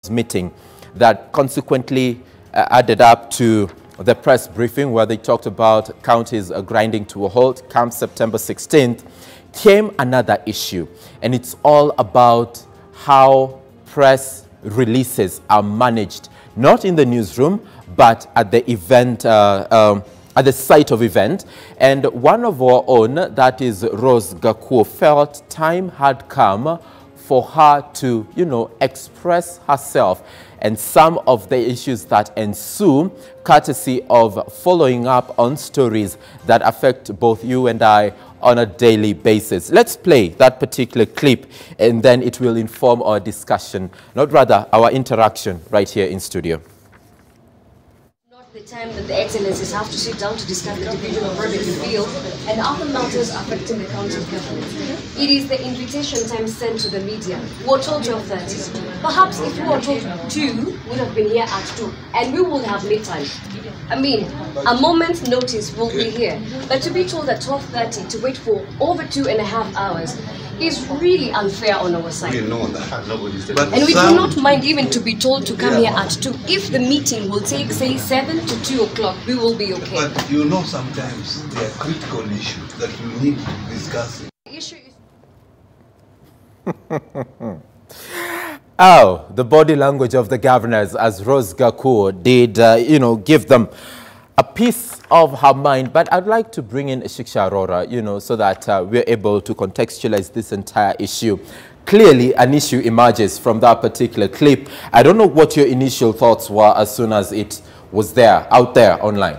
meeting that consequently added up to the press briefing where they talked about counties grinding to a halt come September 16th, came another issue, and it's all about how press releases are managed, not in the newsroom, but at the event, at the site of event. And one of our own, that is Rose Gakuo, felt time had come for her to, express herself and some of the issues that ensue, courtesy of following up on stories that affect both you and I on a daily basis. Let's play that particular clip, and then it will inform our discussion, not rather our interaction right here in studio. The time that the excellencies have to sit down to discuss the division of revenue bill and other matters affecting the county government. It is the invitation time sent to the media. We were told 12:30. Perhaps if we were told 2, we would have been here at 2, and we would have made time. I mean, a moment's notice will be here. But to be told at 12:30 to wait for over 2.5 hours is really unfair on our side. We know that. Nobody's there. And we do not mind even to be told to come here at 2. If the meeting will take, say, 7 to 2 o'clock, we will be okay. But sometimes there are critical issues that we need to discuss. The issue is Oh, the body language of the governors, as Rose Gakuo did, give them a piece of her mind. But I'd like to bring in Shiksha Arora, so that we're able to contextualize this entire issue. Clearly, an issue emerges from that particular clip. I don't know what your initial thoughts were as soon as it was out there online.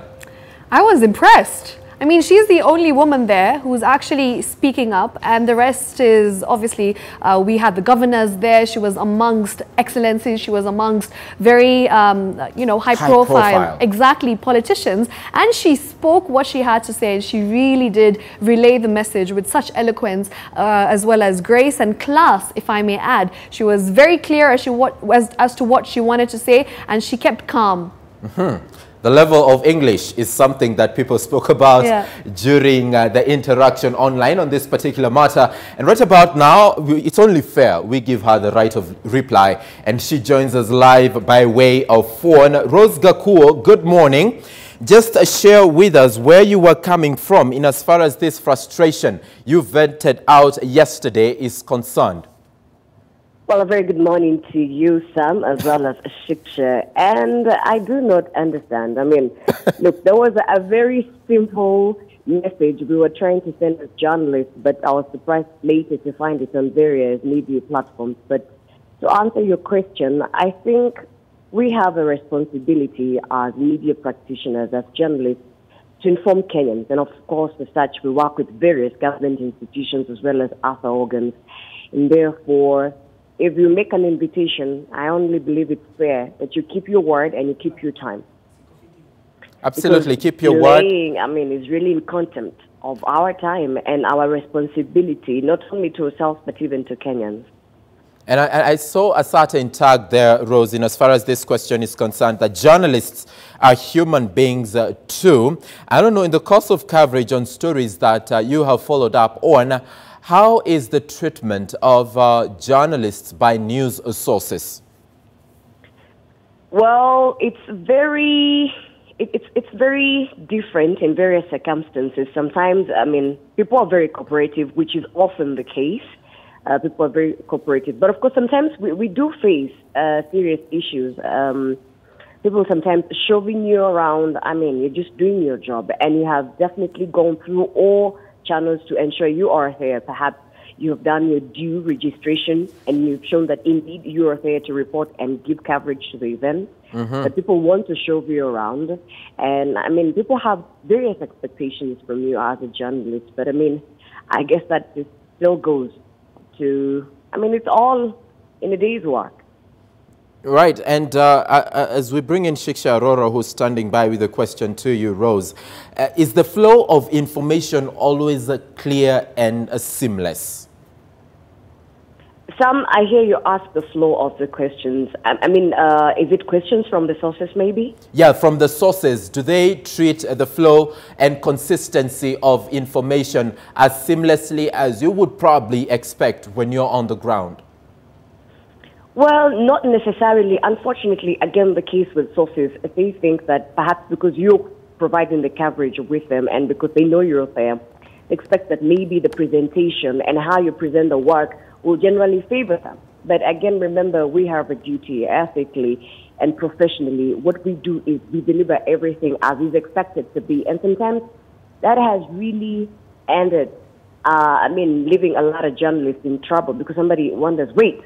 I was impressed. I mean, she's the only woman there who's actually speaking up, and the rest is obviously, we had the governors there. She was amongst excellencies. She was amongst very, high profile, exactly, politicians. And she spoke what she had to say, and she really did relay the message with such eloquence, as well as grace and class, if I may add. She was very clear as to what she wanted to say, and she kept calm. The level of English is something that people spoke about during the interaction online on this particular matter. And right about now, it's only fair we give her the right of reply. And she joins us live by way of phone. Rose Gakuo, good morning. Just share with us where you were coming from in as far as this frustration you vented out yesterday is concerned. Well, a very good morning to you, Sam, as well as Shiksha. And I do not understand. I mean, look, there was a very simple message we were trying to send as journalists, but I was surprised later to find it on various media platforms. But to answer your question, I think we have a responsibility as media practitioners, as journalists, to inform Kenyans. And of course, as such, we work with various government institutions as well as other organs. And therefore, if you make an invitation, I only believe it's fair that you keep your word and you keep your time. Absolutely, because keep your word. I mean, it's really in contempt of our time and our responsibility, not only to ourselves, but even to Kenyans. And I saw a certain tag there, Rose, in as far as this question is concerned, that journalists are human beings too. I don't know, in the course of coverage on stories that you have followed up on, how is the treatment of journalists by news sources? Well, it's very different in various circumstances. Sometimes, I mean, people are very cooperative, which is often the case. People are very cooperative. But of course, sometimes we do face serious issues. People sometimes shoving you around. I mean, you're just doing your job, and you have definitely gone through all channels to ensure you are there. Perhaps you have done your due registration and you've shown that indeed you are there to report and give coverage to the event. But people want to shove you around. And I mean, people have various expectations from you as a journalist. But I mean, I guess that just still goes to, I mean, it's all in a day's work. Right, and as we bring in Shiksha Arora, who's standing by with a question to you, Rose, is the flow of information always clear and seamless? Sam, I hear you ask the flow of the questions. I mean, is it questions from the sources maybe? Yeah, from the sources. Do they treat the flow and consistency of information as seamlessly as you would probably expect when you're on the ground? Well, not necessarily. Unfortunately, again, the case with sources, they think that perhaps because you're providing the coverage with them and because they know you're there, expect that maybe the presentation and how you present the work will generally favor them. But again, remember, we have a duty ethically and professionally. What we do is we deliver everything as is expected to be. And sometimes that has really ended, leaving a lot of journalists in trouble because somebody wonders, wait,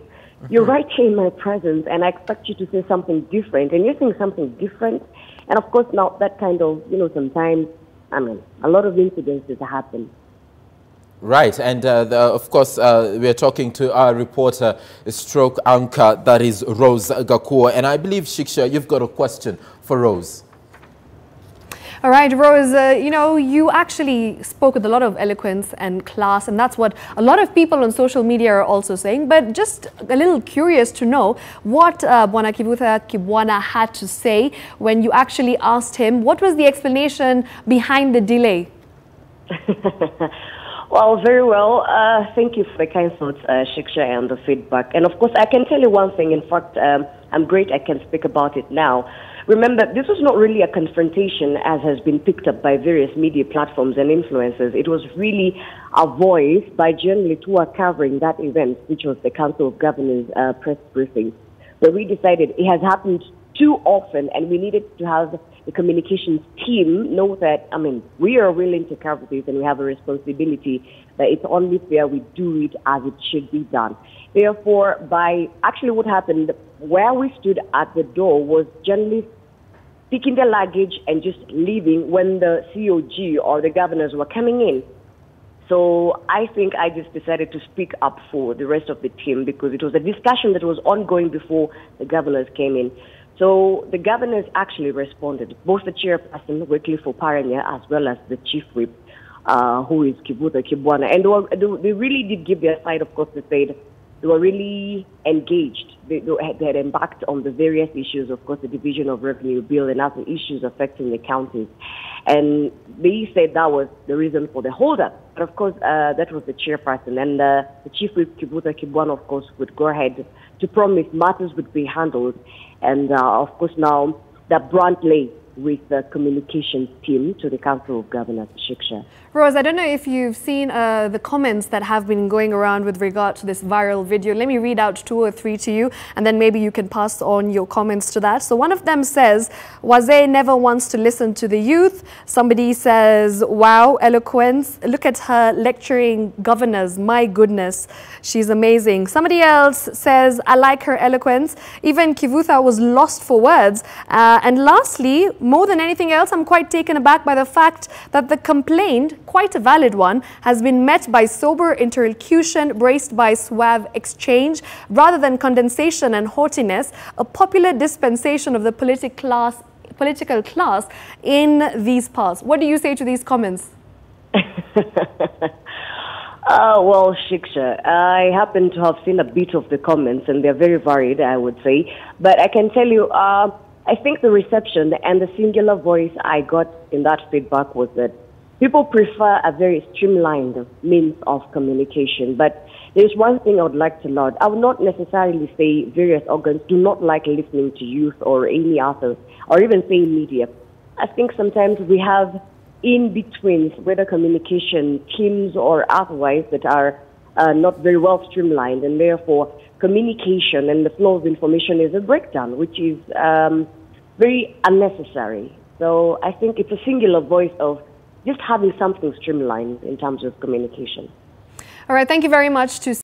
you're right here in my presence and I expect you to say something different and you're saying something different. And of course, now that kind of, sometimes, a lot of incidences happen. Right, and of course, we're talking to our reporter, stroke anchor, that is Rose Gakuo. And I believe, Shiksha, you've got a question for Rose. All right, Rose, you actually spoke with a lot of eloquence and class, and that's what a lot of people on social media are also saying. But just a little curious to know what Bwana Kibwana had to say when you actually asked him. What was the explanation behind the delay? Well, very well. Thank you for the kind thoughts, Shiksha, and the feedback. And of course, I can tell you one thing. In fact, I'm great I can speak about it now. Remember, this was not really a confrontation as has been picked up by various media platforms and influencers. It was really a voice by journalists who are covering that event, which was the Council of Governors press briefing, where we decided it has happened too often and we needed to have the communications team know that, we are willing to cover this and we have a responsibility that it's only fair we do it as it should be done. Therefore, what happened, where we stood at the door was journalists picking their luggage and just leaving when the COG or the governors were coming in. So I think I just decided to speak up for the rest of the team because it was a discussion that was ongoing before the governors came in. So the governors actually responded, both the chairperson, Wycliffe Oparanya, as well as the chief whip, who is Kibwana. And they really did give their side, of course. They said they were really engaged. They had embarked on the various issues, of course, the division of revenue bill and other issues affecting the counties. And they said that was the reason for the holdup. But of course, that was the chairperson. And the chief whip, Kibwana, of course, would go ahead to promise matters would be handled. And of course, now the brunt lay with the communications team to the Council of Governors, Shiksha. Rose, I don't know if you've seen the comments that have been going around with regard to this viral video. Let me read out 2 or 3 to you, and then maybe you can pass on your comments to that. So one of them says, Waze never wants to listen to the youth. Somebody says, wow, eloquence. Look at her lecturing governors. My goodness, she's amazing. Somebody else says, I like her eloquence. Even Kivutha was lost for words. And lastly, more than anything else, I'm quite taken aback by the fact that the complaint, quite a valid one, has been met by sober interlocution braced by suave exchange rather than condensation and haughtiness, a popular dispensation of the political class in these parts. What do you say to these comments? Well, Shiksha, I happen to have seen a bit of the comments and they're very varied, I would say. But I can tell you, I think the reception and the singular voice I got in that feedback was that people prefer a very streamlined means of communication. But there's one thing I would like to note. I would not necessarily say various organs do not like listening to youth or any others, or even say media. I think sometimes we have in-betweens, whether communication teams or otherwise, that are not very well streamlined, and therefore communication and the flow of information is a breakdown, which is very unnecessary. So I think it's a singular voice of just having something streamlined in terms of communication. All right, thank you very much to